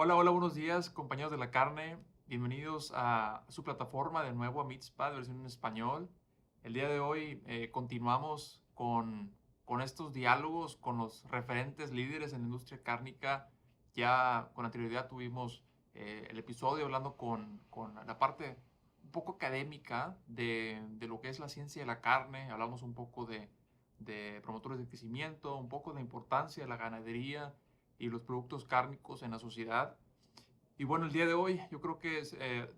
Hola, hola, buenos días, compañeros de la carne. Bienvenidos a su plataforma de nuevo, a Meatspad, versión en español. El día de hoy continuamos con estos diálogos con los referentes líderes en la industria cárnica. Ya con anterioridad tuvimos el episodio hablando con la parte un poco académica de lo que es la ciencia de la carne. Hablamos un poco de promotores de crecimiento, un poco de la importancia de la ganadería y los productos cárnicos en la sociedad. Y bueno, el día de hoy yo creo que es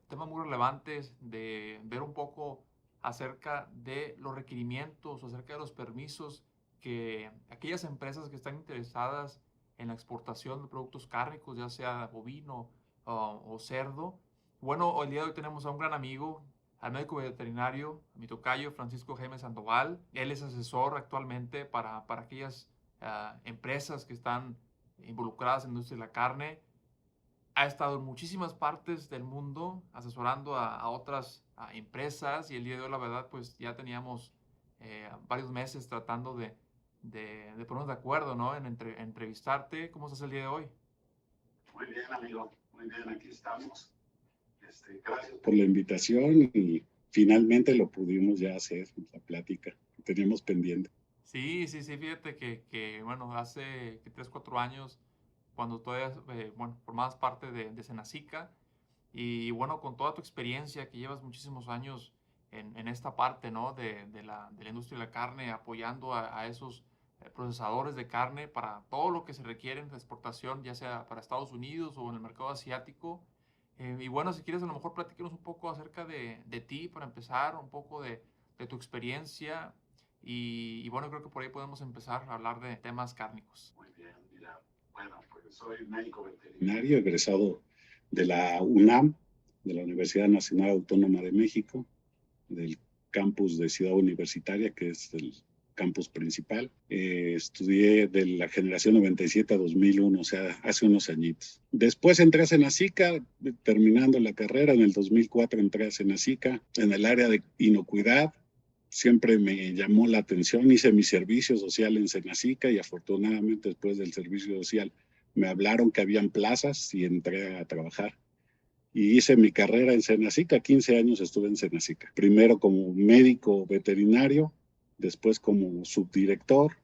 temas muy relevantes de ver un poco acerca de los requerimientos, acerca de los permisos que aquellas empresas que están interesadas en la exportación de productos cárnicos, ya sea bovino o cerdo. Bueno, el día de hoy tenemos a un gran amigo, al médico veterinario, a mi tocayo Francisco Jaime Sandoval. Él es asesor actualmente para aquellas empresas que están involucradas en la industria de la carne. Ha estado en muchísimas partes del mundo asesorando a otras empresas, y el día de hoy la verdad pues ya teníamos varios meses tratando de ponernos de acuerdo, ¿no? Entrevistarte. ¿Cómo estás el día de hoy? Muy bien, amigo. Muy bien, aquí estamos. Gracias por la invitación y finalmente lo pudimos ya hacer, la plática que teníamos pendiente. Sí, sí, sí, fíjate bueno, hace 3, 4 años, cuando todavía, bueno, formabas parte de Senacica. Y bueno, con toda tu experiencia, que llevas muchísimos años en esta parte, ¿no? De la industria de la carne, apoyando a esos procesadores de carne para todo lo que se requiere en la exportación, ya sea para Estados Unidos o en el mercado asiático. Y bueno, si quieres, a lo mejor platícanos un poco acerca de ti, para empezar, un poco de tu experiencia. Y bueno, creo que por ahí podemos empezar a hablar de temas cárnicos. Muy bien, mira. Bueno, pues soy médico veterinario egresado de la UNAM, de la Universidad Nacional Autónoma de México, del campus de Ciudad Universitaria, que es el campus principal. Estudié de la generación 97 a 2001, o sea, hace unos añitos. Después entré a Senacica, terminando la carrera, en el 2004 entré a Senacica en el área de inocuidad. Siempre me llamó la atención, hice mi servicio social en Senacica y afortunadamente después del servicio social me hablaron que habían plazas y entré a trabajar y hice mi carrera en Senacica. 15 años estuve en Senacica. Primero como médico veterinario, después como subdirector,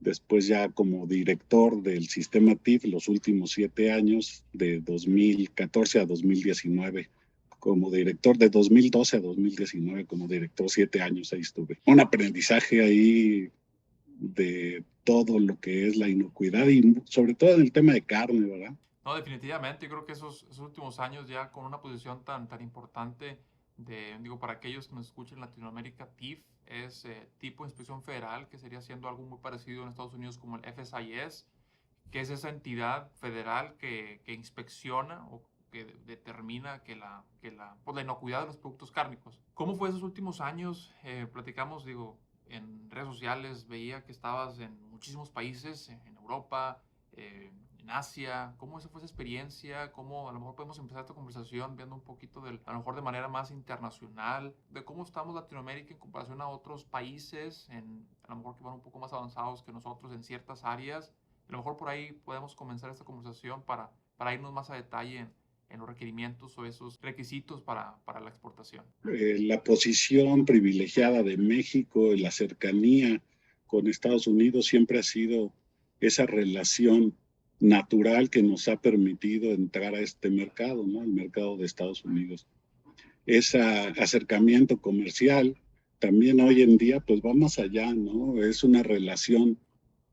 después ya como director del sistema TIF los últimos 7 años, de 2014 a 2019. Como director de 2012 a 2019, como director 7 años ahí estuve. Un aprendizaje ahí de todo lo que es la inocuidad y sobre todo en el tema de carne, ¿verdad? No, definitivamente, yo creo que esos últimos años ya con una posición tan importante digo, para aquellos que nos escuchan en Latinoamérica, TIF es tipo de inspección federal, que sería siendo algo muy parecido en Estados Unidos como el FSIS, que es esa entidad federal que inspecciona o que determina pues, la inocuidad de los productos cárnicos. ¿Cómo fue esos últimos años? Platicamos, digo, en redes sociales veía que estabas en muchísimos países, en Europa, en Asia. ¿Cómo esa fue esa experiencia? ¿Cómo a lo mejor podemos empezar esta conversación viendo un poquito a lo mejor de manera más internacional, de cómo estamos Latinoamérica en comparación a otros países, a lo mejor que van un poco más avanzados que nosotros en ciertas áreas? A lo mejor por ahí podemos comenzar esta conversación para irnos más a detalle en los requerimientos o esos requisitos para la exportación. La posición privilegiada de México, la cercanía con Estados Unidos siempre ha sido esa relación natural que nos ha permitido entrar a este mercado, ¿no? El mercado de Estados Unidos. Ese acercamiento comercial también hoy en día pues va más allá, ¿no? Es una relación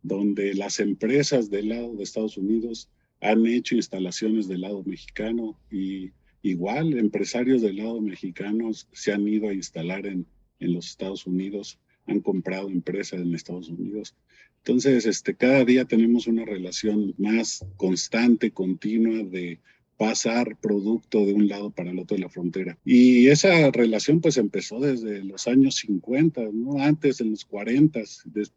donde las empresas del lado de Estados Unidos han hecho instalaciones del lado mexicano y igual empresarios del lado mexicano se han ido a instalar en los Estados Unidos, han comprado empresas en Estados Unidos. Entonces, cada día tenemos una relación más constante, continua de pasar producto de un lado para el otro de la frontera. Y esa relación pues empezó desde los años 50, ¿no? Antes, en los 40,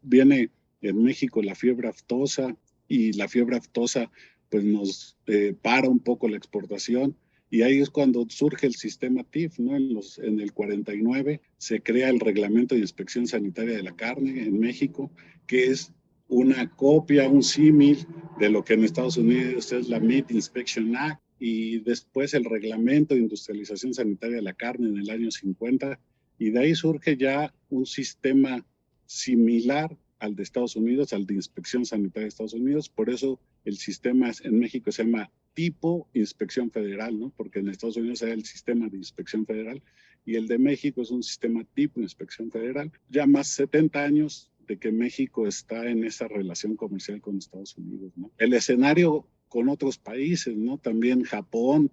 viene en México la fiebre aftosa y la fiebre aftosa pues nos para un poco la exportación y ahí es cuando surge el sistema TIF, ¿no? En el 49 se crea el Reglamento de Inspección Sanitaria de la Carne en México, que es una copia, un símil de lo que en Estados Unidos es la Meat Inspection Act y después el Reglamento de Industrialización Sanitaria de la Carne en el año 50, y de ahí surge ya un sistema similar al de Estados Unidos, al de Inspección Sanitaria de Estados Unidos. Por eso el sistema en México se llama tipo Inspección Federal, ¿no? Porque en Estados Unidos era el sistema de Inspección Federal y el de México es un sistema tipo Inspección Federal. Ya más 70 años de que México está en esa relación comercial con Estados Unidos, ¿no? El escenario con otros países, ¿no? También Japón,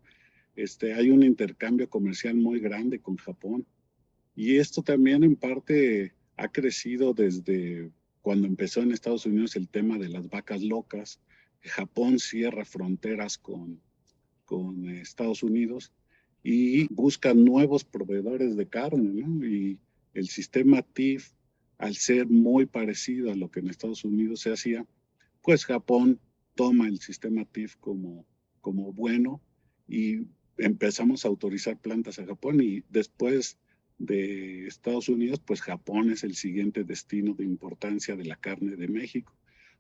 hay un intercambio comercial muy grande con Japón. Y esto también en parte ha crecido desde cuando empezó en Estados Unidos el tema de las vacas locas. Japón cierra fronteras con Estados Unidos y busca nuevos proveedores de carne, ¿no? Y el sistema TIF, al ser muy parecido a lo que en Estados Unidos se hacía, pues Japón toma el sistema TIF como bueno y empezamos a autorizar plantas a Japón y después de Estados Unidos, pues Japón es el siguiente destino de importancia de la carne de México.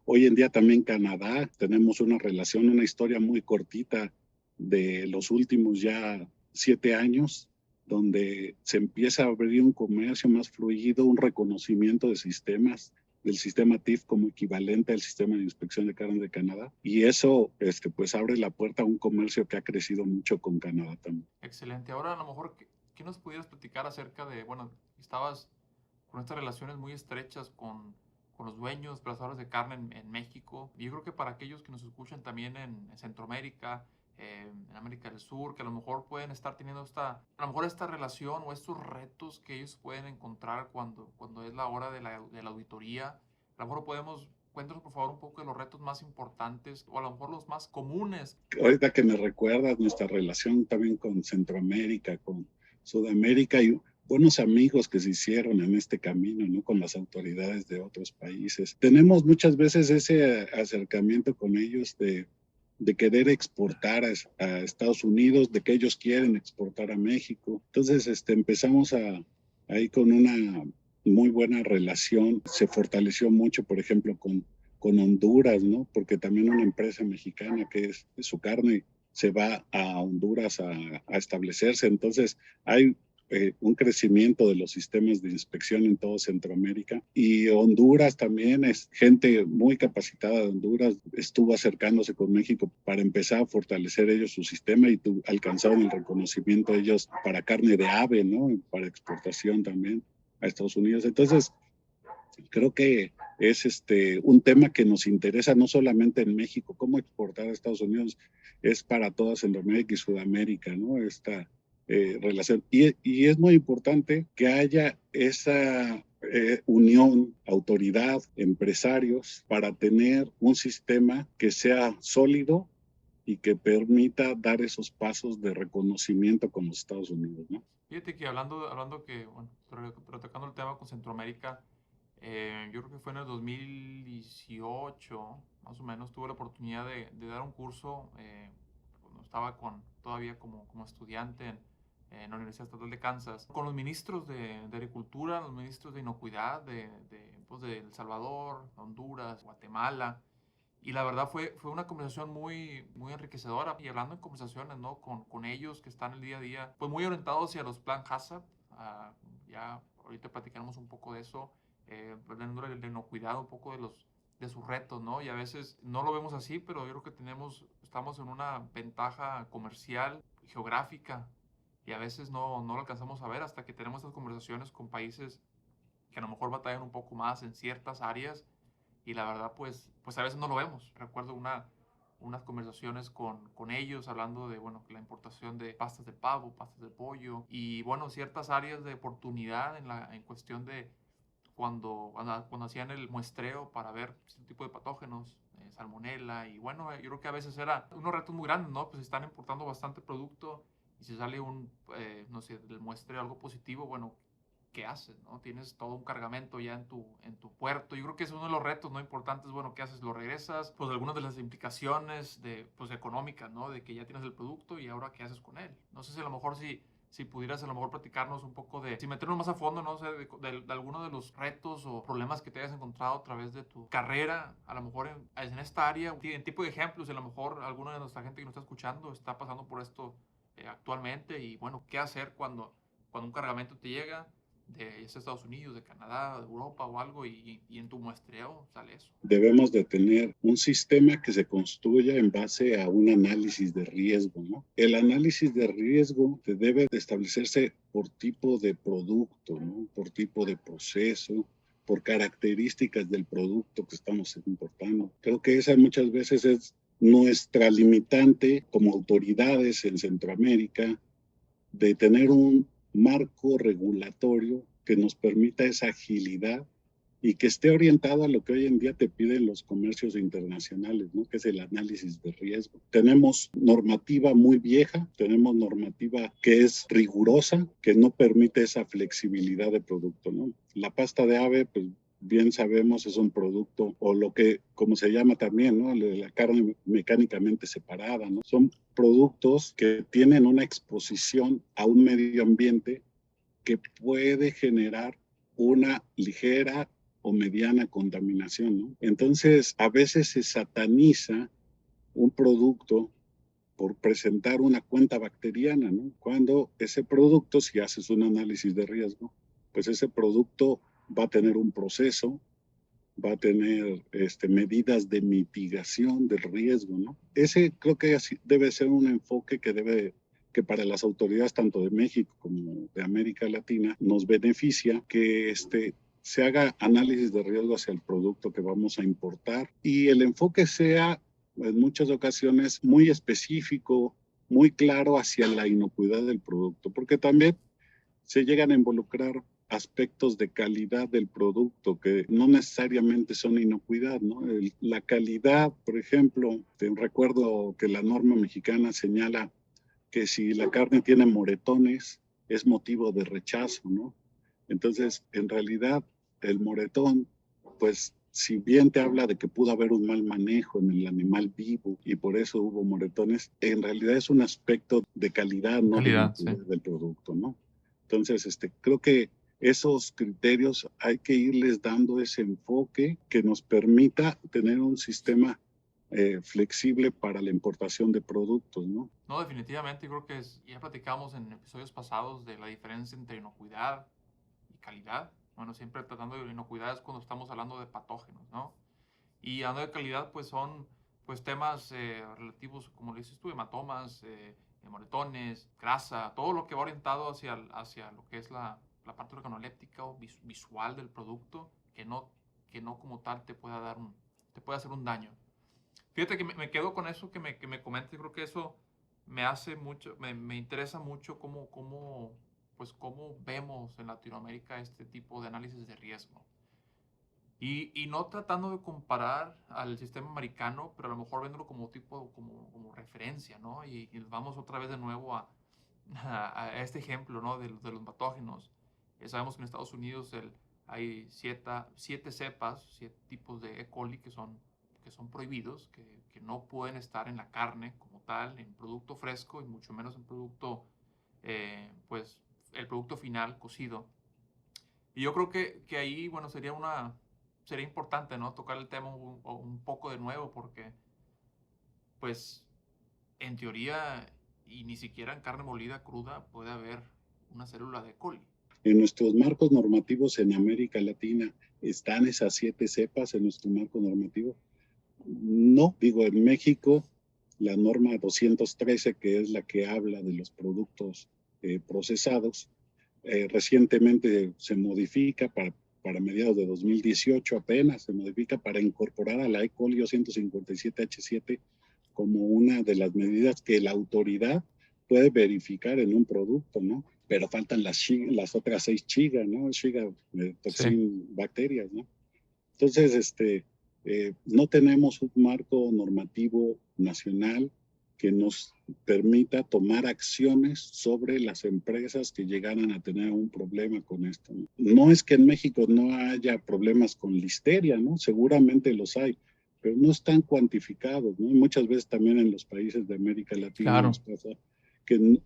Hoy en día también Canadá, tenemos una relación, una historia muy cortita de los últimos ya 7 años, donde se empieza a abrir un comercio más fluido, un reconocimiento de sistemas, del sistema TIF como equivalente al sistema de inspección de carne de Canadá. Y eso pues abre la puerta a un comercio que ha crecido mucho con Canadá también. Excelente. Ahora a lo mejor, ¿qué nos pudieras platicar acerca de, bueno, estabas con estas relaciones muy estrechas con los dueños, procesadores de carne en México? Y yo creo que para aquellos que nos escuchan también en Centroamérica, en América del Sur, que a lo mejor pueden estar teniendo a lo mejor esta relación o estos retos que ellos pueden encontrar cuando es la hora de la auditoría. A lo mejor cuéntanos por favor un poco de los retos más importantes o a lo mejor los más comunes. Ahorita que me recuerdas nuestra relación también con Centroamérica, con Sudamérica y buenos amigos que se hicieron en este camino, ¿no? Con las autoridades de otros países. Tenemos muchas veces ese acercamiento con ellos de querer exportar a Estados Unidos, de que ellos quieren exportar a México. Entonces, empezamos ahí con una muy buena relación. Se fortaleció mucho, por ejemplo, con Honduras, ¿no? Porque también una empresa mexicana que es de su carne se va a Honduras a establecerse. Entonces, hay un crecimiento de los sistemas de inspección en todo Centroamérica. Y Honduras también es gente muy capacitada de Honduras, estuvo acercándose con México para empezar a fortalecer ellos su sistema y alcanzaron el reconocimiento ellos para carne de ave, ¿no? Para exportación también a Estados Unidos. Entonces, creo que es un tema que nos interesa no solamente en México, cómo exportar a Estados Unidos, es para toda Centroamérica y Sudamérica, ¿no? Esta relación. Y es muy importante que haya esa unión, autoridad, empresarios, para tener un sistema que sea sólido y que permita dar esos pasos de reconocimiento con los Estados Unidos, ¿no? Fíjate que hablando que, bueno, retocando el tema con Centroamérica, yo creo que fue en el 2018, más o menos, tuve la oportunidad de dar un curso cuando estaba todavía como estudiante en la Universidad Estatal de Kansas, con los ministros de Agricultura, los ministros de Inocuidad pues, de El Salvador, Honduras, Guatemala. Y la verdad fue una conversación muy enriquecedora. Y hablando en conversaciones, ¿no? Con ellos que están el día a día, pues muy orientados hacia los plan HACCP. Ya ahorita platicaremos un poco de eso. De no cuidado un poco de sus retos, ¿no? Y a veces no lo vemos así, pero yo creo que estamos en una ventaja comercial, geográfica, y a veces no lo alcanzamos a ver hasta que tenemos estas conversaciones con países que a lo mejor batallan un poco más en ciertas áreas y la verdad pues a veces no lo vemos. Recuerdo unas conversaciones con ellos hablando de, bueno, la importación de pastas de pavo, pastas de pollo y, bueno, ciertas áreas de oportunidad en cuestión de cuando hacían el muestreo para ver este tipo de patógenos, salmonela y, bueno, yo creo que a veces era unos retos muy grandes, ¿no? Pues están importando bastante producto y si sale no sé, del muestreo algo positivo, bueno, ¿qué haces, no? Tienes todo un cargamento ya en tu puerto. Yo creo que es uno de los retos, ¿no? Importantes, bueno, ¿qué haces? ¿Lo regresas? Pues algunas de las implicaciones pues, económicas, ¿no? De que ya tienes el producto y ahora ¿qué haces con él? No sé si a lo mejor si si pudieras a lo mejor platicarnos un poco de, si meternos más a fondo, no sé, de alguno de los retos o problemas que te hayas encontrado a través de tu carrera, a lo mejor en esta área, en tipo de ejemplos, a lo mejor alguna de nuestra gente que nos está escuchando está pasando por esto actualmente y bueno, qué hacer cuando un cargamento te llega de ya sea Estados Unidos, de Canadá, de Europa o algo y en tu muestreo sale eso. Debemos de tener un sistema que se construya en base a un análisis de riesgo, ¿no? El análisis de riesgo debe de establecerse por tipo de producto, ¿no? Por tipo de proceso, por características del producto que estamos importando. Creo que esa muchas veces es nuestra limitante como autoridades en Centroamérica de tener un marco regulatorio que nos permita esa agilidad y que esté orientado a lo que hoy en día te piden los comercios internacionales, ¿no? Que es el análisis de riesgo. Tenemos normativa muy vieja, tenemos normativa que es rigurosa, que no permite esa flexibilidad de producto, ¿no? La pasta de ave, pues bien sabemos, es un producto, o lo que, como se llama también, ¿no? La carne mecánicamente separada, ¿no? Son productos que tienen una exposición a un medio ambiente que puede generar una ligera o mediana contaminación, ¿no? Entonces, a veces se sataniza un producto por presentar una cuenta bacteriana, ¿no? Cuando ese producto, si haces un análisis de riesgo, pues ese producto va a tener un proceso, va a tener medidas de mitigación del riesgo, ¿no? Ese creo que debe ser un enfoque que para las autoridades tanto de México como de América Latina nos beneficia que se haga análisis de riesgo hacia el producto que vamos a importar y el enfoque sea en muchas ocasiones muy específico, muy claro hacia la inocuidad del producto, porque también se llegan a involucrar aspectos de calidad del producto que no necesariamente son inocuidad, ¿no? La calidad, por ejemplo, recuerdo que la norma mexicana señala que si la carne tiene moretones es motivo de rechazo, ¿no? Entonces, en realidad, el moretón, pues, si bien te habla de que pudo haber un mal manejo en el animal vivo y por eso hubo moretones, en realidad es un aspecto de calidad, no de Calidad, sí. inocuidad del producto, ¿no? Entonces, creo que esos criterios hay que irles dando ese enfoque que nos permita tener un sistema flexible para la importación de productos, ¿no? No, definitivamente, creo que ya platicamos en episodios pasados de la diferencia entre inocuidad y calidad. Bueno, siempre tratando de inocuidad es cuando estamos hablando de patógenos, ¿no? Y hablando de calidad, pues son pues temas relativos, como le dices tú, hematomas, moretones, grasa, todo lo que va orientado hacia lo que es la parte organoléptica o visual del producto, que no como tal te puede hacer un daño. Fíjate que me quedo con eso que me comentes, creo que eso me hace mucho, me interesa mucho pues cómo vemos en Latinoamérica este tipo de análisis de riesgo. Y no tratando de comparar al sistema americano, pero a lo mejor viéndolo como como referencia, ¿no? Y vamos otra vez de nuevo a este ejemplo, ¿no? De los patógenos. Sabemos que en Estados Unidos hay siete cepas, 7 tipos de E. coli que son prohibidos, que no pueden estar en la carne como tal, en producto fresco y mucho menos en producto, pues, el producto final, cocido. Y yo creo que ahí, bueno, sería importante, ¿no? Tocar el tema un poco de nuevo porque, pues, en teoría, y ni siquiera en carne molida cruda puede haber una célula de coli. En nuestros marcos normativos en América Latina, ¿están esas 7 cepas en nuestro marco normativo? No, digo, en México, la norma 213, que es la que habla de los productos procesados, recientemente se modifica para mediados de 2018 apenas, se modifica para incorporar a la E. coli 157H7 como una de las medidas que la autoridad puede verificar en un producto, ¿no? Pero faltan las otras 6 Shiga, ¿no? Shiga, toxin, bacterias, ¿no? Entonces, no tenemos un marco normativo nacional que nos permita tomar acciones sobre las empresas que llegaran a tener un problema con esto, ¿no? No es que en México no haya problemas con listeria, ¿no? Seguramente los hay, pero no están cuantificados, ¿no? Y muchas veces también en los países de América Latina Claro. nos pasa que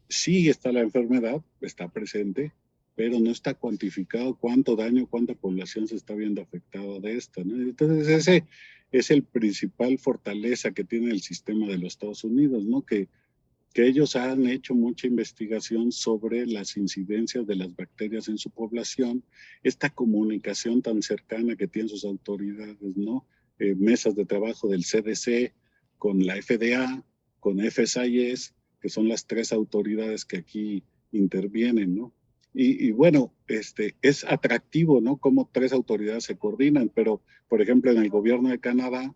Sí está la enfermedad, está presente, pero no está cuantificado cuánto daño, cuánta población se está viendo afectada de esta, ¿no? Entonces ese es el principal fortaleza que tiene el sistema de los Estados Unidos, ¿no? Que ellos han hecho mucha investigación sobre las incidencias de las bacterias en su población, esta comunicación tan cercana que tienen sus autoridades, ¿no? Mesas de trabajo del CDC con la FDA, con FSIS, que son las tres autoridades que aquí intervienen, ¿no? Y bueno, es atractivo, ¿no? Cómo tres autoridades se coordinan, pero, por ejemplo, en el gobierno de Canadá,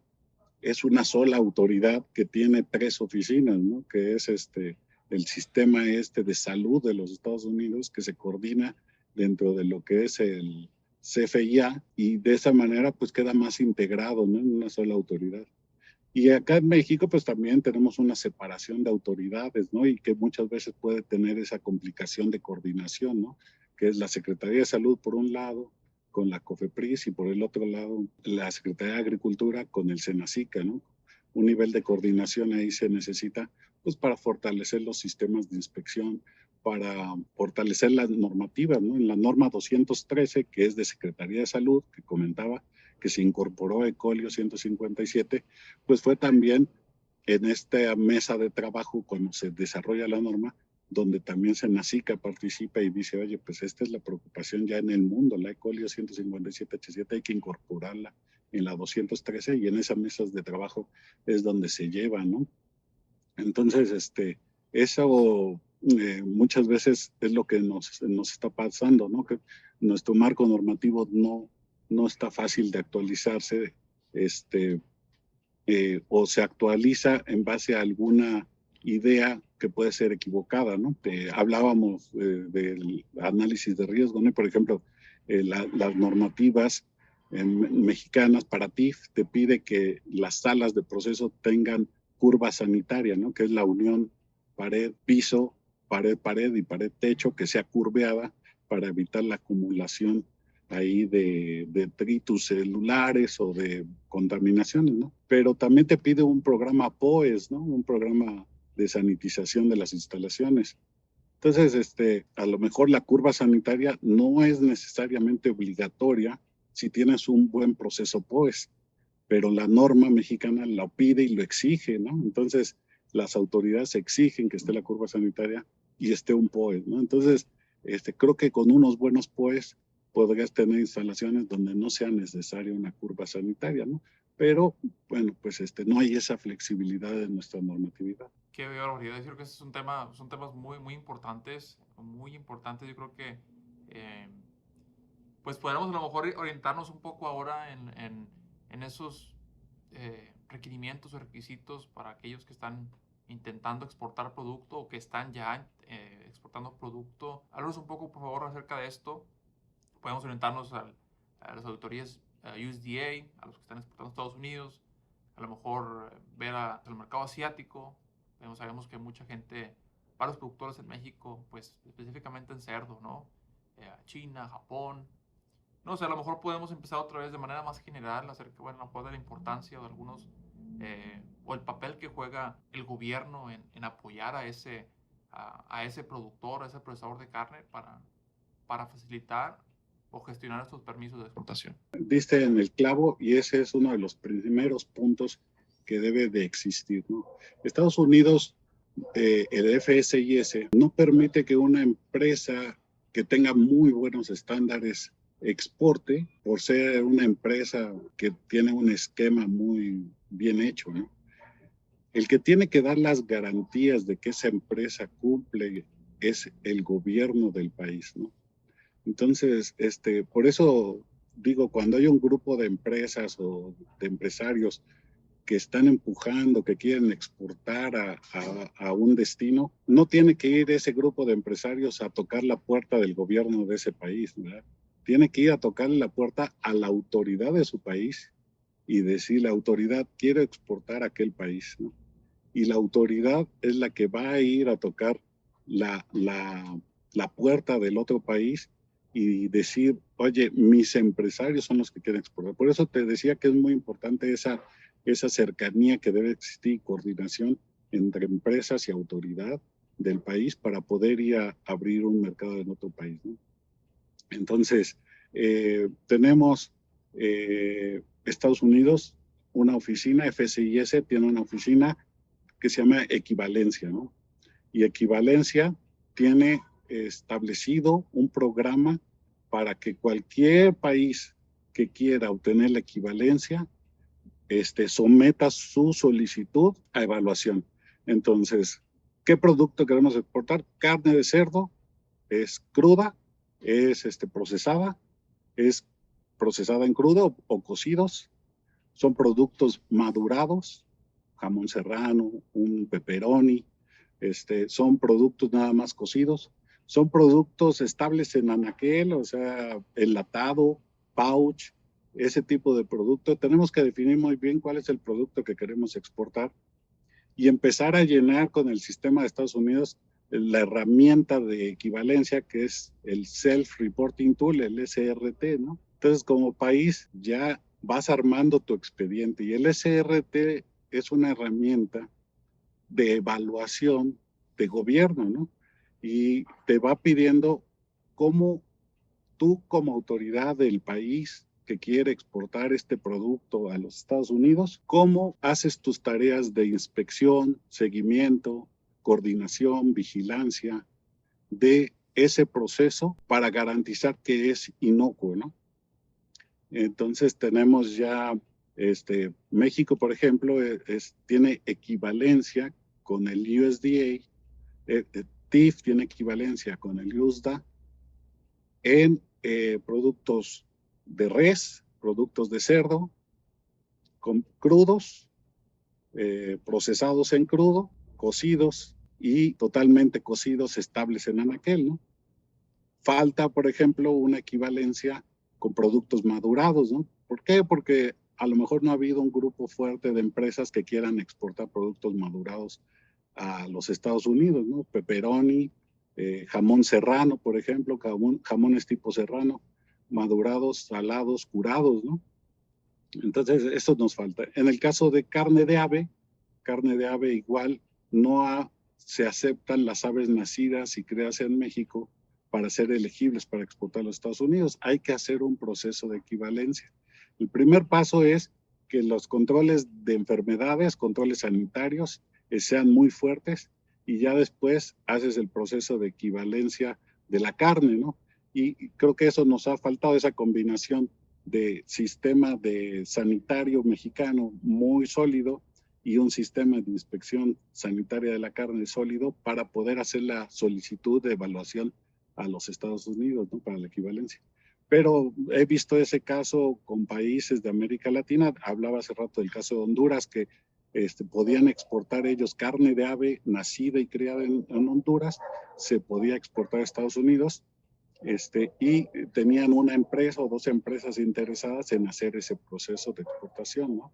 es una sola autoridad que tiene tres oficinas, ¿no? Que es el sistema de salud de los Estados Unidos que se coordina dentro de lo que es el CFIA y de esa manera pues queda más integrado, ¿no? En una sola autoridad. Y acá en México pues también tenemos una separación de autoridades, ¿no? Y que muchas veces puede tener esa complicación de coordinación, ¿no? Que es la Secretaría de Salud por un lado, con la COFEPRIS y por el otro lado la Secretaría de Agricultura con el SENACICA, ¿no? Un nivel de coordinación ahí se necesita pues para fortalecer los sistemas de inspección, para fortalecer las normativas, ¿no? En la norma 213, que es de Secretaría de Salud, que comentaba, que se incorporó ECOLIO 157, pues fue también en esta mesa de trabajo cuando se desarrolla la norma, donde también SENACICA participa y dice, oye, pues esta es la preocupación ya en el mundo, la ECOLIO 157H7 hay que incorporarla en la 213 y en esas mesas de trabajo es donde se lleva, ¿no? Entonces, eso muchas veces es lo que nos está pasando, ¿no? Que nuestro marco normativo no está fácil de actualizarse, o se actualiza en base a alguna idea que puede ser equivocada, ¿no? Hablábamos del análisis de riesgo, ¿no? Por ejemplo, las normativas mexicanas para TIF te pide que las salas de proceso tengan curva sanitaria, ¿no? Que es la unión pared-piso, pared-pared y pared-techo que sea curveada para evitar la acumulación ahí de detritus celulares o de contaminaciones, ¿no? Pero también te pide un programa POES, ¿no? Un programa de sanitización de las instalaciones. Entonces, a lo mejor la curva sanitaria no es necesariamente obligatoria si tienes un buen proceso POES, pero la norma mexicana lo pide y lo exige, ¿no? Entonces, las autoridades exigen que esté la curva sanitaria y esté un POES, ¿no? Entonces, creo que con unos buenos POES podrías tener instalaciones donde no sea necesaria una curva sanitaria, ¿no? Pero, bueno, pues no hay esa flexibilidad en nuestra normatividad. Qué barbaridad. Yo creo que ese es un tema, son temas muy, muy importantes, muy importantes. Yo creo que eh, pues podemos a lo mejor orientarnos un poco ahora en esos requerimientos o requisitos para aquellos que están intentando exportar producto o que están ya exportando producto. Háblanos un poco, por favor, acerca de esto. Podemos orientarnos a las auditorías USDA, a los que están exportando a Estados Unidos, a lo mejor ver al mercado asiático. Sabemos que mucha gente, varios productores en México, pues específicamente en cerdo, ¿no? China, Japón. No sé, a lo mejor podemos empezar otra vez de manera más general acerca, bueno, de la importancia de algunos, o el papel que juega el gobierno en apoyar a ese productor, a ese procesador de carne para facilitar o gestionar estos permisos de exportación. Diste en el clavo y ese es uno de los primeros puntos que debe de existir, ¿no? Estados Unidos, el FSIS, no permite que una empresa que tenga muy buenos estándares exporte por ser una empresa que tiene un esquema muy bien hecho, ¿no? El que tiene que dar las garantías de que esa empresa cumple es el gobierno del país, ¿no? Entonces, por eso digo, cuando hay un grupo de empresas o de empresarios que están empujando, que quieren exportar a un destino, no tiene que ir ese grupo de empresarios a tocar la puerta del gobierno de ese país, ¿verdad? Tiene que ir a tocarle la puerta a la autoridad de su país y decir, la autoridad quiere exportar a aquel país, ¿no? Y la autoridad es la que va a ir a tocar la, la, la puerta del otro país y decir, oye, mis empresarios son los que quieren exportar. Por eso te decía que es muy importante esa cercanía que debe existir, coordinación entre empresas y autoridad, del país para poder ir a abrir un mercado en otro país, ¿no? Entonces, tenemos Estados Unidos, una oficina, FCIS tiene una oficina que se llama Equivalencia, ¿no? Y Equivalencia tiene establecido un programa para que cualquier país que quiera obtener la equivalencia someta su solicitud a evaluación. Entonces, ¿qué producto queremos exportar? Carne de cerdo, es cruda, es procesada en crudo o cocidos, son productos madurados, jamón serrano, un pepperoni, son productos nada más cocidos, son productos estables en anaquel, o sea, enlatado, pouch, ese tipo de producto. Tenemos que definir muy bien cuál es el producto que queremos exportar y empezar a llenar con el sistema de Estados Unidos la herramienta de equivalencia que es el Self-Reporting Tool, el SRT, ¿no? Entonces, como país ya vas armando tu expediente y el SRT es una herramienta de evaluación de gobierno, ¿no? Y te va pidiendo cómo tú como autoridad del país que quiere exportar este producto a los Estados Unidos, cómo haces tus tareas de inspección, seguimiento, coordinación, vigilancia de ese proceso para garantizar que es inocuo, ¿no? Entonces tenemos ya, México, por ejemplo, tiene equivalencia con el USDA, TIF tiene equivalencia con el USDA en productos de res, productos de cerdo, con crudos, procesados en crudo, cocidos y totalmente cocidos estables en anaquel, ¿no? Falta, por ejemplo, una equivalencia con productos madurados, ¿no? ¿Por qué? Porque a lo mejor no ha habido un grupo fuerte de empresas que quieran exportar productos madurados a los Estados Unidos, ¿no? Pepperoni, jamón serrano, por ejemplo, jamones tipo serrano, madurados, salados, curados, ¿no? Entonces, eso nos falta. En el caso de carne de ave igual, se aceptan las aves nacidas y criadas en México para ser elegibles para exportar a los Estados Unidos. Hay que hacer un proceso de equivalencia. El primer paso es que los controles de enfermedades, controles sanitarios, sean muy fuertes y ya después haces el proceso de equivalencia de la carne, ¿no? Y creo que eso nos ha faltado, esa combinación de sistema de sanitario mexicano muy sólido y un sistema de inspección sanitaria de la carne sólido para poder hacer la solicitud de evaluación a los Estados Unidos, ¿no? Para la equivalencia. Pero he visto ese caso con países de América Latina. Hablaba hace rato del caso de Honduras, que podían exportar ellos carne de ave nacida y criada en Honduras, se podía exportar a Estados Unidos, y tenían una empresa o dos empresas interesadas en hacer ese proceso de exportación, ¿no?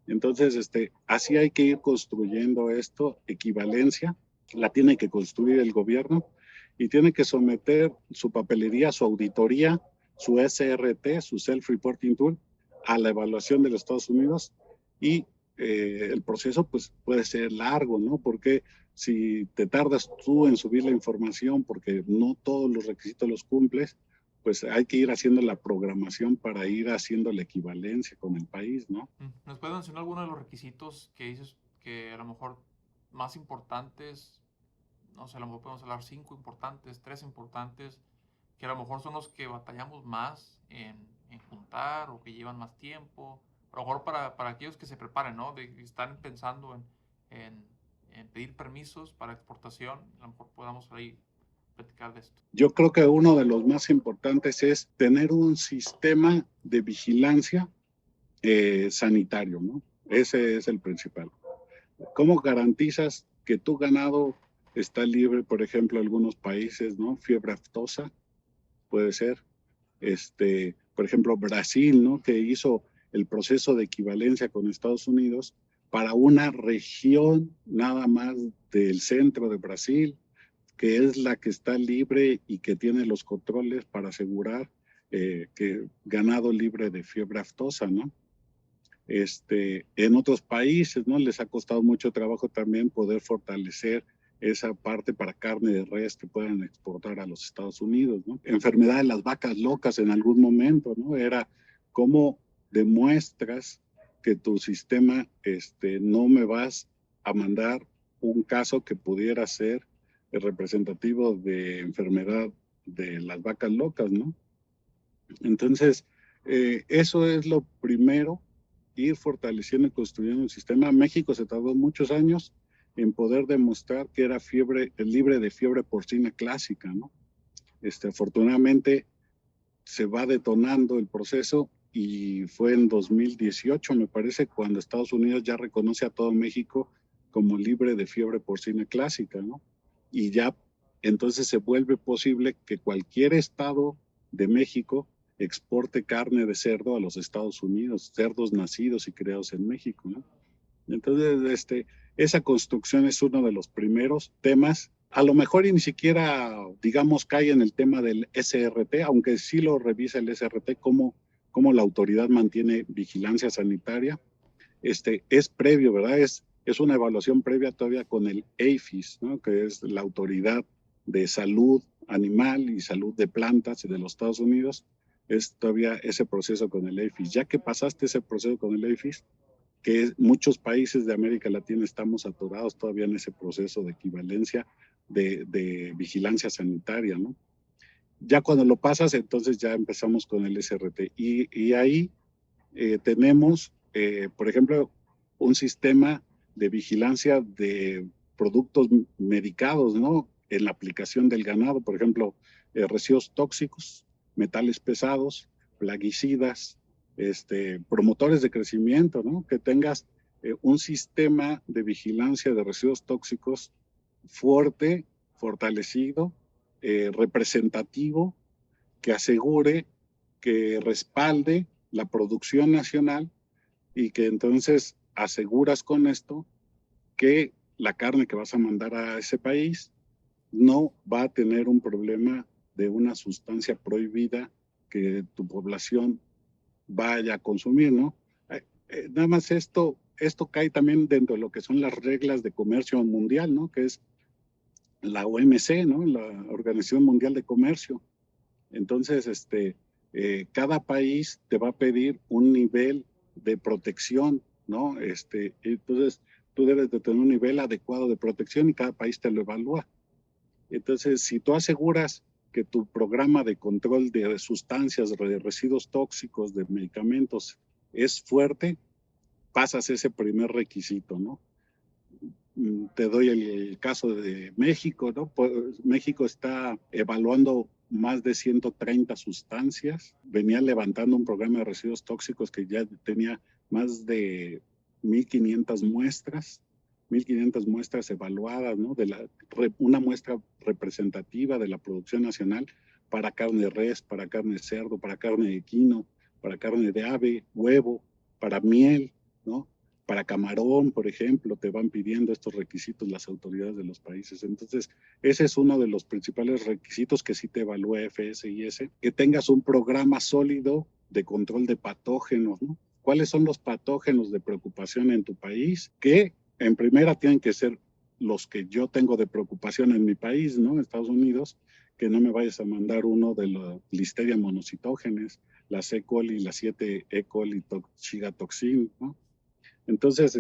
Entonces, así hay que ir construyendo esto, equivalencia, la tiene que construir el gobierno y tiene que someter su papelería, su auditoría, su SRT, su Self-Reporting Tool, a la evaluación de los Estados Unidos y el proceso pues puede ser largo, ¿no? Porque si te tardas tú en subir la información porque no todos los requisitos los cumples, pues hay que ir haciendo la programación para ir haciendo la equivalencia con el país, ¿no? ¿Nos puedes mencionar algunos de los requisitos que dices que a lo mejor más importantes? No sé, a lo mejor podemos hablar 5 importantes, 3 importantes, que a lo mejor son los que batallamos más en juntar o que llevan más tiempo. A lo mejor para aquellos que se preparen, ¿no? Que están pensando en, en pedir permisos para exportación, a lo mejor podamos ahí platicar de esto. Yo creo que uno de los más importantes es tener un sistema de vigilancia sanitario, ¿no? Ese es el principal. ¿Cómo garantizas que tu ganado está libre, por ejemplo, algunos países, ¿no? Fiebre aftosa, puede ser. Por ejemplo, Brasil, ¿no? Que hizo el proceso de equivalencia con Estados Unidos para una región nada más del centro de Brasil, que es la que está libre y que tiene los controles para asegurar que ganado libre de fiebre aftosa, ¿no? En otros países, ¿no? Les ha costado mucho trabajo también poder fortalecer esa parte para carne de res que puedan exportar a los Estados Unidos, ¿no? Enfermedad de las vacas locas en algún momento, ¿no? Era cómo demuestras que tu sistema no me vas a mandar un caso que pudiera ser el representativo de enfermedad de las vacas locas, ¿no? Entonces, eso es lo primero, ir fortaleciendo y construyendo un sistema. México se tardó muchos años en poder demostrar que era libre de fiebre porcina clásica, ¿no? Afortunadamente se va detonando el proceso y fue en 2018, me parece, cuando Estados Unidos ya reconoce a todo México como libre de fiebre porcina clásica, ¿no? Y ya entonces se vuelve posible que cualquier estado de México exporte carne de cerdo a los Estados Unidos, cerdos nacidos y criados en México, ¿no? Entonces, esa construcción es uno de los primeros temas. A lo mejor y ni siquiera, digamos, cae en el tema del SRT, aunque sí lo revisa el SRT, cómo la autoridad mantiene vigilancia sanitaria. Es previo, ¿verdad? Es una evaluación previa todavía con el APHIS, ¿no? Que es la autoridad de salud animal y salud de plantas de los Estados Unidos. Es todavía ese proceso con el APHIS. Ya que pasaste ese proceso con el APHIS, que muchos países de América Latina estamos atorados todavía en ese proceso de equivalencia de vigilancia sanitaria, ¿no? Ya cuando lo pasas, entonces ya empezamos con el SRT. Y ahí tenemos, por ejemplo, un sistema de vigilancia de productos medicados, ¿no? En la aplicación del ganado, por ejemplo, residuos tóxicos, metales pesados, plaguicidas, promotores de crecimiento, ¿no? Que tengas un sistema de vigilancia de residuos tóxicos fuerte, fortalecido, representativo, que asegure, que respalde la producción nacional y que entonces aseguras con esto que la carne que vas a mandar a ese país no va a tener un problema de una sustancia prohibida que tu población vaya a consumir, ¿no? Nada más esto cae también dentro de lo que son las reglas de comercio mundial, ¿no? Que es la OMC, ¿no? La Organización Mundial de Comercio. Entonces, cada país te va a pedir un nivel de protección, ¿no? Entonces, tú debes de tener un nivel adecuado de protección y cada país te lo evalúa. Entonces, si tú aseguras que tu programa de control de sustancias, de residuos tóxicos, de medicamentos es fuerte, pasas ese primer requisito, ¿no? Te doy el caso de México, ¿no? Pues México está evaluando más de 130 sustancias, venía levantando un programa de residuos tóxicos que ya tenía más de 1,500 muestras, 1,500 muestras evaluadas, ¿no? Una muestra representativa de la producción nacional para carne de res, para carne de cerdo, para carne de equino, para carne de ave, huevo, para miel, ¿no? Para camarón, por ejemplo, te van pidiendo estos requisitos las autoridades de los países. Entonces, ese es uno de los principales requisitos que sí te evalúa FSIS, que tengas un programa sólido de control de patógenos, ¿no? ¿Cuáles son los patógenos de preocupación en tu país? Que en primera tienen que ser los que yo tengo de preocupación en mi país, ¿no? Estados Unidos, que no me vayas a mandar uno de la Listeria monocitógenes, las E. coli, las 7 E. coli, Shiga toxin, ¿no? Entonces,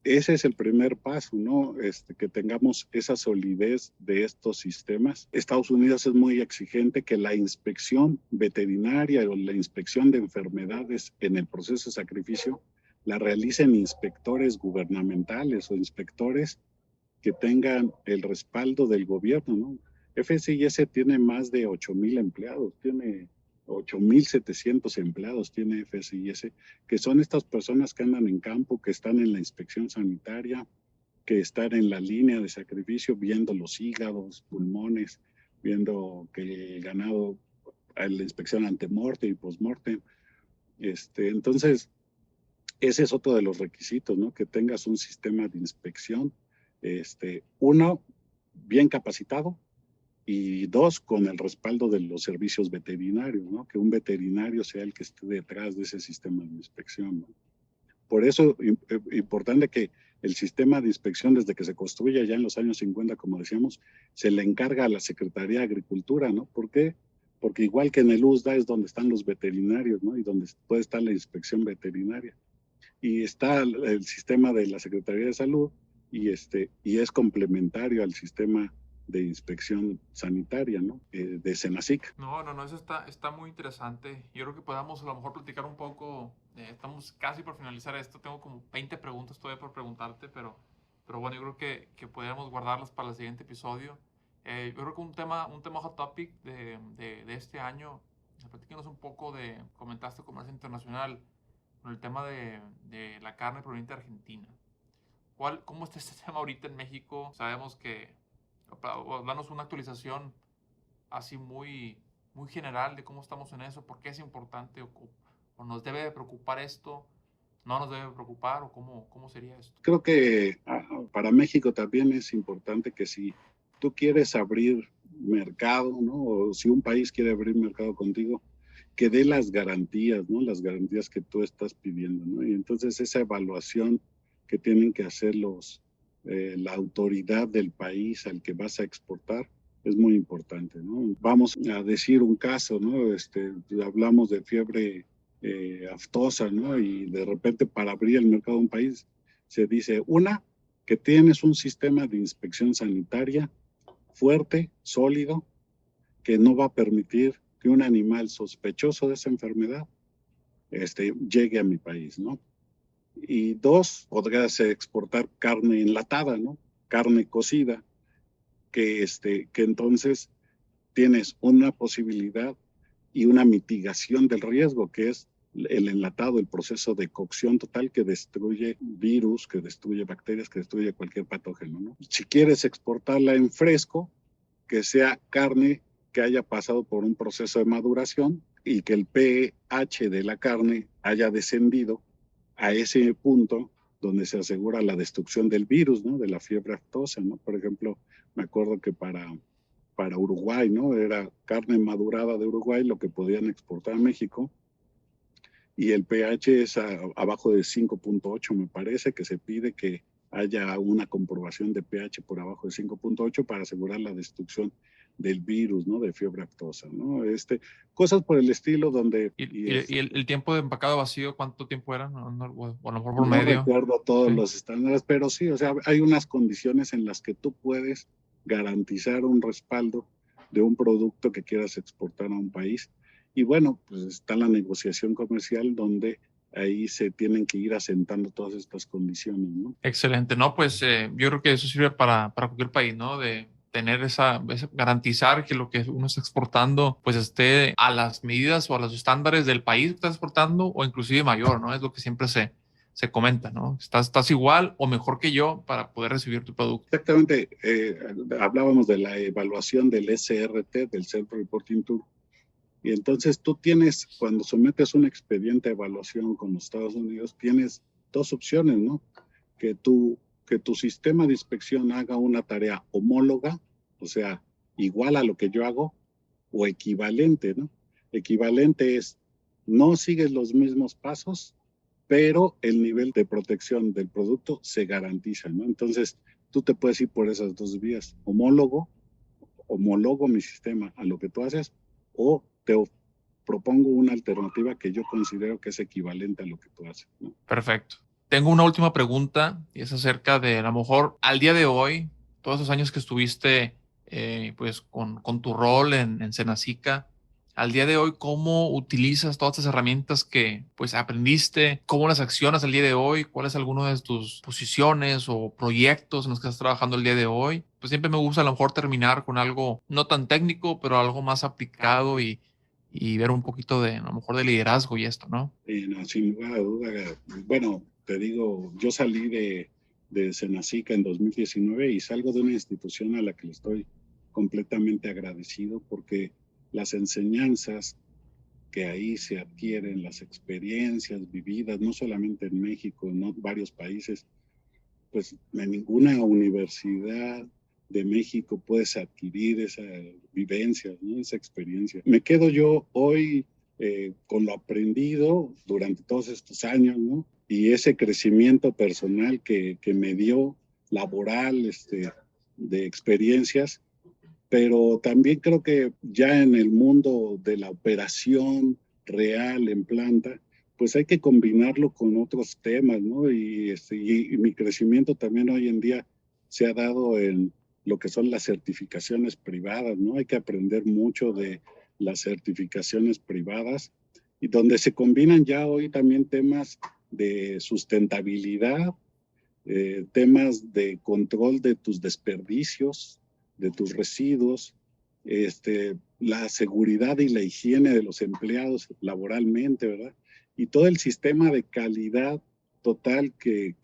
ese es el primer paso, ¿no? Que tengamos esa solidez de estos sistemas. Estados Unidos es muy exigente que la inspección veterinaria o la inspección de enfermedades en el proceso de sacrificio la realicen inspectores gubernamentales o inspectores que tengan el respaldo del gobierno, ¿no? FSIS tiene más de 8,000 empleados, tiene 8,700 empleados tiene FSIS, que son estas personas que andan en campo, que están en la inspección sanitaria, que están en la línea de sacrificio viendo los hígados, pulmones, viendo que el ganado, la inspección antemorte y postmortem. Entonces, ese es otro de los requisitos, ¿no? Que tengas un sistema de inspección, uno, bien capacitado, y dos, con el respaldo de los servicios veterinarios, ¿no? Que un veterinario sea el que esté detrás de ese sistema de inspección, ¿no? Por eso es importante que el sistema de inspección, desde que se construye ya en los años 50, como decíamos, se le encarga a la Secretaría de Agricultura, ¿no? ¿Por qué? Porque igual que en el USDA es donde están los veterinarios, ¿no? Y donde puede estar la inspección veterinaria. Y está el sistema de la Secretaría de Salud y es complementario al sistema de inspección sanitaria, ¿no? De Senacica. No, eso está muy interesante. Yo creo que podamos a lo mejor platicar un poco. Estamos casi por finalizar esto. Tengo como 20 preguntas todavía por preguntarte, pero bueno, yo creo que podríamos guardarlas para el siguiente episodio. Yo creo que un tema hot topic de este año, platícanos un poco comentaste comercio internacional, con el tema de la carne proveniente de Argentina. ¿Cómo está este tema ahorita en México? Sabemos que, danos una actualización así muy general de cómo estamos en eso, por qué es importante o nos debe de preocupar esto, no nos debe preocupar o cómo sería esto. Creo que para México también es importante que si tú quieres abrir mercado, ¿no? O si un país quiere abrir mercado contigo, que dé las garantías, ¿no? Las garantías que tú estás pidiendo, ¿no? Y entonces esa evaluación que tienen que hacer la autoridad del país al que vas a exportar es muy importante, ¿no? Vamos a decir un caso, ¿no? Hablamos de fiebre aftosa, ¿no? Y de repente para abrir el mercado de un país se dice, que tienes un sistema de inspección sanitaria fuerte, sólido, que no va a permitir que un animal sospechoso de esa enfermedad llegue a mi país, ¿no? Y 2, podrías exportar carne enlatada, ¿no? Carne cocida, que entonces tienes una posibilidad y una mitigación del riesgo, que es el enlatado, el proceso de cocción total que destruye virus, que destruye bacterias, que destruye cualquier patógeno, ¿no? Si quieres exportarla en fresco, que sea carne que haya pasado por un proceso de maduración y que el pH de la carne haya descendido a ese punto donde se asegura la destrucción del virus, ¿no? De la fiebre aftosa, ¿no? Por ejemplo, me acuerdo que para Uruguay, ¿no? Era carne madurada de Uruguay lo que podían exportar a México y el pH es abajo de 5.8, me parece, que se pide que haya una comprobación de pH por abajo de 5.8 para asegurar la destrucción del virus, ¿no? De fiebre aftosa, ¿no? Cosas por el estilo donde... ¿Y el tiempo de empacado vacío, cuánto tiempo era? O a lo mejor por no medio. Recuerdo todos los estándares, pero sí, o sea, hay unas condiciones en las que tú puedes garantizar un respaldo de un producto que quieras exportar a un país. Y bueno, pues está la negociación comercial donde ahí se tienen que ir asentando todas estas condiciones, ¿no? Excelente, ¿no? Pues yo creo que eso sirve para cualquier país, ¿no? De tener garantizar que lo que uno está exportando pues esté a las medidas o a los estándares del país que está exportando o inclusive mayor, ¿no? Es lo que siempre se comenta, ¿no? Estás igual o mejor que yo para poder recibir tu producto. Exactamente. Hablábamos de la evaluación del SRT, del Self Reporting Tool. Y entonces tú tienes, cuando sometes un expediente de evaluación con los Estados Unidos, tienes 2 opciones, ¿no? Que tu sistema de inspección haga una tarea homóloga, o sea, igual a lo que yo hago, o equivalente, ¿no? Equivalente es, no sigues los mismos pasos, pero el nivel de protección del producto se garantiza, ¿no? Entonces, tú te puedes ir por esas 2 vías, homólogo mi sistema a lo que tú haces, o te propongo una alternativa que yo considero que es equivalente a lo que tú haces, ¿no? Perfecto. Tengo una última pregunta y es acerca de, a lo mejor, al día de hoy, todos esos años que estuviste pues con tu rol en Senacica, al día de hoy, ¿cómo utilizas todas estas herramientas que pues aprendiste? ¿Cómo las accionas al día de hoy? ¿Cuál es alguno de tus posiciones o proyectos en los que estás trabajando el día de hoy? Pues siempre me gusta a lo mejor terminar con algo no tan técnico, pero algo más aplicado y ver un poquito de, a lo mejor, de liderazgo y esto, ¿no? No, sin lugar a duda. Bueno, te digo, yo salí de Senacica en 2019 y salgo de una institución a la que le estoy completamente agradecido porque las enseñanzas que ahí se adquieren, las experiencias vividas, no solamente en México, en varios países, pues en ninguna universidad de México puedes adquirir esa vivencia, ¿no? Esa experiencia. Me quedo yo hoy con lo aprendido durante todos estos años, ¿no? y ese crecimiento personal que me dio laboral, de experiencias, pero también creo que ya en el mundo de la operación real en planta, pues hay que combinarlo con otros temas, ¿no? Y mi crecimiento también hoy en día se ha dado en lo que son las certificaciones privadas, ¿no? Hay que aprender mucho de las certificaciones privadas y donde se combinan ya hoy también temas de sustentabilidad, temas de control de tus desperdicios, de tus residuos, la seguridad y la higiene de los empleados laboralmente, ¿verdad? Y todo el sistema de calidad total que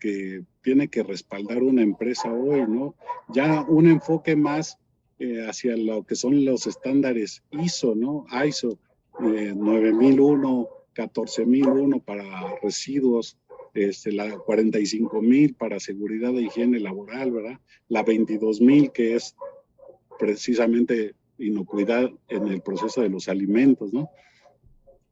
tiene que respaldar una empresa hoy, ¿no? Ya un enfoque más hacia lo que son los estándares ISO, ¿no? ISO 9001, 14001 para residuos, la 45,000 para seguridad e higiene laboral, ¿verdad? La 22,000 que es precisamente inocuidad en el proceso de los alimentos, ¿no?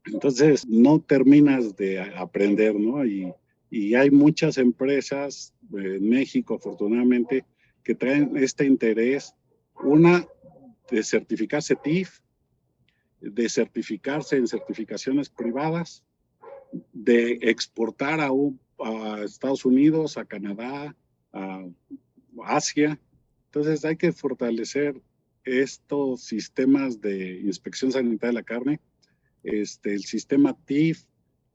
Entonces, no terminas de aprender, ¿no? Y hay muchas empresas en México, afortunadamente, que traen este interés, una, de certificarse TIF, de certificarse en certificaciones privadas, de exportar a Estados Unidos, a Canadá, a Asia. Entonces hay que fortalecer estos sistemas de inspección sanitaria de la carne, el sistema TIF,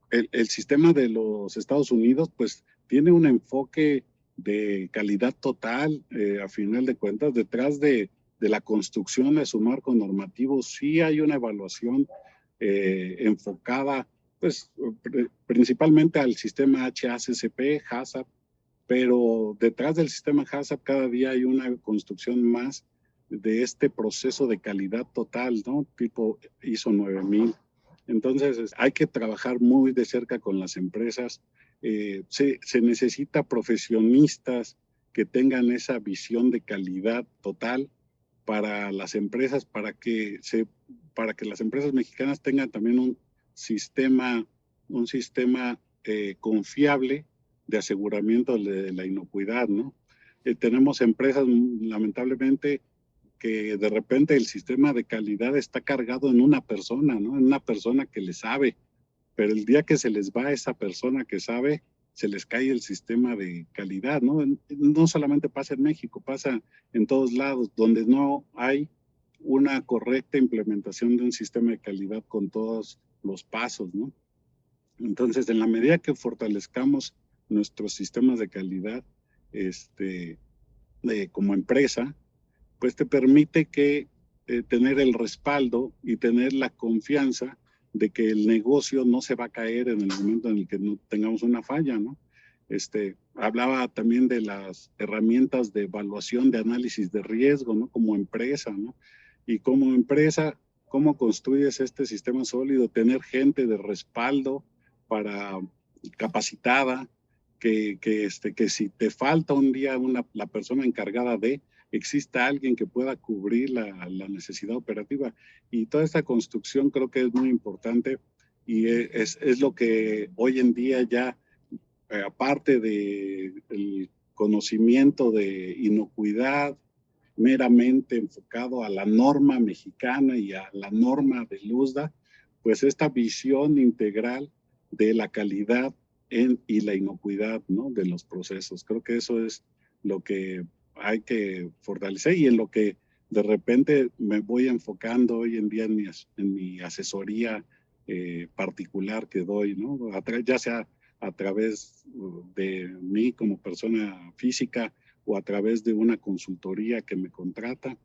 el sistema de los Estados Unidos, pues tiene un enfoque de calidad total, a final de cuentas, detrás de la construcción de su marco normativo, sí hay una evaluación enfocada, pues, principalmente al sistema HACCP, HACCP, pero detrás del sistema HACCP cada día hay una construcción más de este proceso de calidad total, ¿no? Tipo ISO 9000. Entonces, hay que trabajar muy de cerca con las empresas. Se necesita profesionistas que tengan esa visión de calidad total para las empresas, para que las empresas mexicanas tengan también un sistema confiable de aseguramiento de la inocuidad, ¿no? Tenemos empresas, lamentablemente, que de repente el sistema de calidad está cargado en una persona, ¿no? En una persona que le sabe, pero el día que se les va esa persona que sabe, se les cae el sistema de calidad, ¿no? No solamente pasa en México, pasa en todos lados, donde no hay una correcta implementación de un sistema de calidad con todos los pasos, ¿no? Entonces, en la medida que fortalezcamos nuestros sistemas de calidad, como empresa, pues te permite tener el respaldo y tener la confianza de que el negocio no se va a caer en el momento en el que no tengamos una falla, ¿no? Hablaba también de las herramientas de evaluación de análisis de riesgo, ¿no? Como empresa, ¿no? Y como empresa, ¿cómo construyes este sistema sólido? Tener gente de respaldo para capacitada, que si te falta un día la persona encargada exista alguien que pueda cubrir la necesidad operativa. Y toda esta construcción creo que es muy importante y es lo que hoy en día ya, aparte del conocimiento de inocuidad meramente enfocado a la norma mexicana y a la norma de Luzda, pues esta visión integral de la calidad y la inocuidad, ¿no? De los procesos. Creo que eso es lo que hay que fortalecer y en lo que de repente me voy enfocando hoy en día en mi asesoría particular que doy, ¿no? Ya sea a través de mí como persona física o a través de una consultoría que me contrata.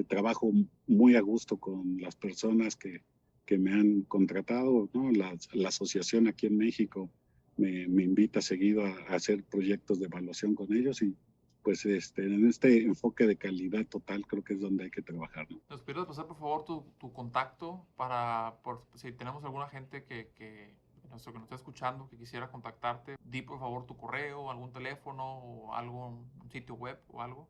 Trabajo muy a gusto con las personas que me han contratado, ¿no? La asociación aquí en México me invita seguido a hacer proyectos de evaluación con ellos y pues en este enfoque de calidad total creo que es donde hay que trabajar, ¿no? ¿Nos pudieras pasar, por favor, tu contacto por si tenemos alguna gente que nos está escuchando, que quisiera contactarte? Di, por favor, tu correo, algún teléfono o algún sitio web o algo.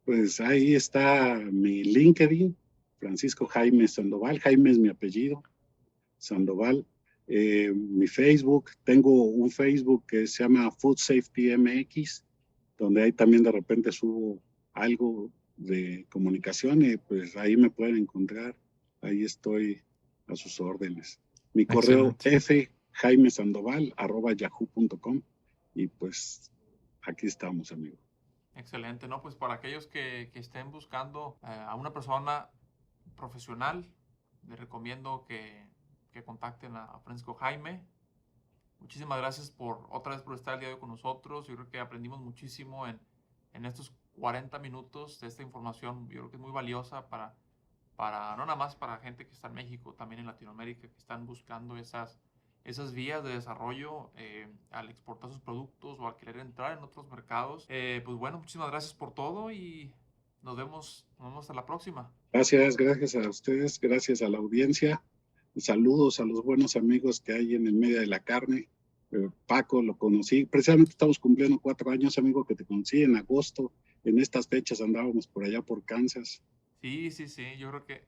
Pues ahí está mi LinkedIn, Francisco Jaime Sandoval. Jaime es mi apellido, Sandoval. mi Facebook. Tengo un Facebook que se llama Food Safety MX, donde ahí también de repente subo algo de comunicación y pues ahí me pueden encontrar. Ahí estoy a sus órdenes. Mi correo fjaimesandoval@yahoo.com y pues aquí estamos, amigo. Excelente, ¿no? Pues para aquellos que estén buscando a una persona profesional, les recomiendo que contacten a Francisco Jaime. Muchísimas gracias otra vez por estar el día de hoy con nosotros. Yo creo que aprendimos muchísimo en estos 40 minutos de esta información. Yo creo que es muy valiosa no nada más para gente que está en México, también en Latinoamérica, que están buscando esas vías de desarrollo al exportar sus productos o al querer entrar en otros mercados. Pues bueno, muchísimas gracias por todo y nos vemos hasta la próxima. Gracias a ustedes, gracias a la audiencia. Saludos a los buenos amigos que hay en el medio de la carne. Paco lo conocí, precisamente estamos cumpliendo 4 años, amigo, que te conocí en agosto. En estas fechas andábamos por allá por Kansas. Sí. Yo creo que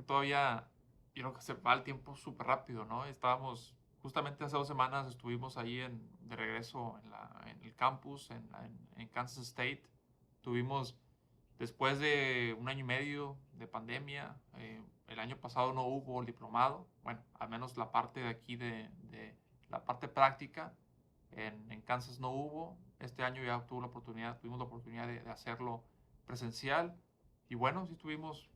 todavía, yo creo que se va el tiempo súper rápido, ¿no? Estábamos, justamente hace 2 semanas estuvimos ahí de regreso en el campus, en Kansas State. Tuvimos, después de 1 año y medio de pandemia, el año pasado no hubo el diplomado, bueno, al menos la parte de aquí de la parte práctica, en Kansas no hubo. Este año ya tuvimos la oportunidad de hacerlo presencial. Y bueno, sí tuvimos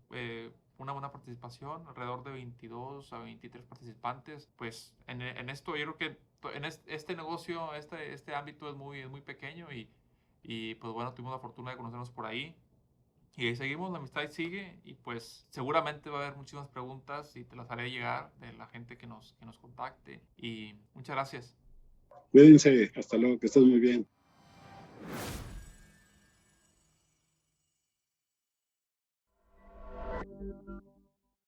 una buena participación, alrededor de 22 a 23 participantes. Pues en esto yo creo que en este negocio, este ámbito es muy pequeño y pues bueno, tuvimos la fortuna de conocernos por ahí. Y ahí seguimos, la amistad sigue y pues seguramente va a haber muchísimas preguntas y te las haré llegar de la gente que nos contacte. Y muchas gracias. Cuídense, hasta luego, que estés muy bien.